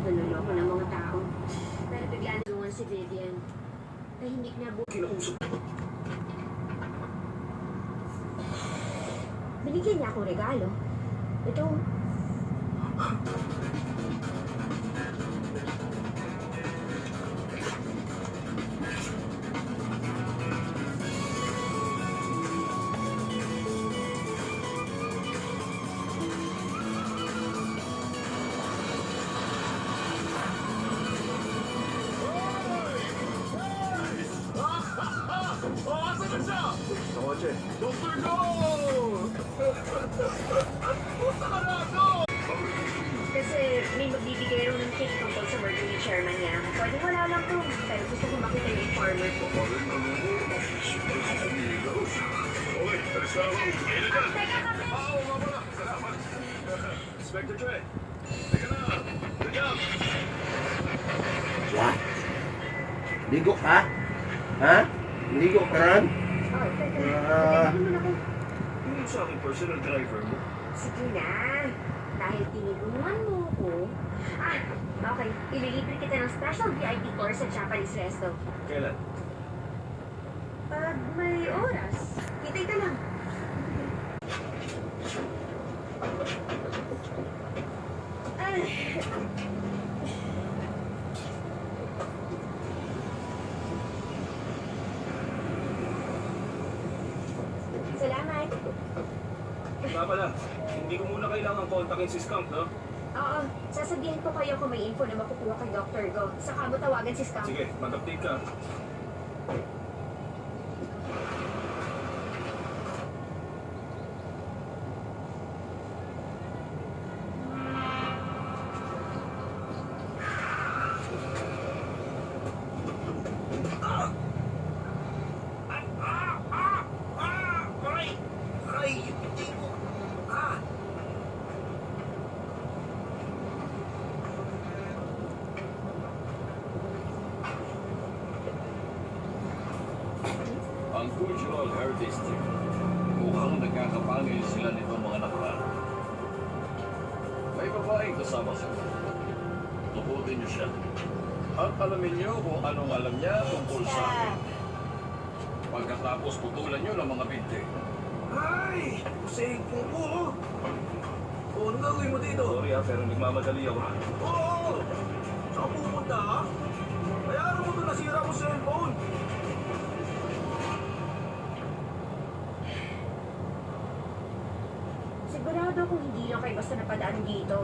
naloloko ng mga tao. Pero biglaan tulungan si Vivian. Tahimik na Kinausap. Binigyan niya akong regalo. Ito. Asan na siya? Sa kotse. Dr. Go! Punta ka na, Go! Kasi may magbibigay raw ng cake tungkol sa birthday ni chairman niya. Pwede wala lang to. Pero gusto ko makita yung informer ko. Okay, alis na ako. Kailan ka? Teka kami! Oo, nga pala. Salamat. Inspector Trey. Teka na. Good job. What? Ligo ka? Ha? Ligo ka ron? Oh, teka. Ah. Teka naman ako. Yung sa aking personal driver mo. Sige na. Dahil tinulungan mo ko. Okay. Ililibre kita ng special VIP course sa Japanese resto. Kailan? Pag may oras, kita lang. Ay. Salamat. Nga pala, hindi ko muna kailangan kontakin si Skunk, no? Oo, sasabihin ko kayo kung may info na makukuha kay Dr. Go. Saka mo tawagan si Scam. Sige, mag-update ka. Ang Cultural Heritage Team, mukhang nagkakapangil sila nitong mga nakaraan. May babaeng kasama sila. Tukutin niyo siya. At alamin niyo kung anong alam niya tungkol sa akin. Pagkatapos putulan niyo ng mga binte. Ay! Kusing po po! Oh, ano gagawin mo dito? Sorry pero nagmamadali ako. Oo! Saan pupunta ha? Bayaran mo ito nasira mo cellphone! Sigurado kung hindi lang kayo basta napadaan dito.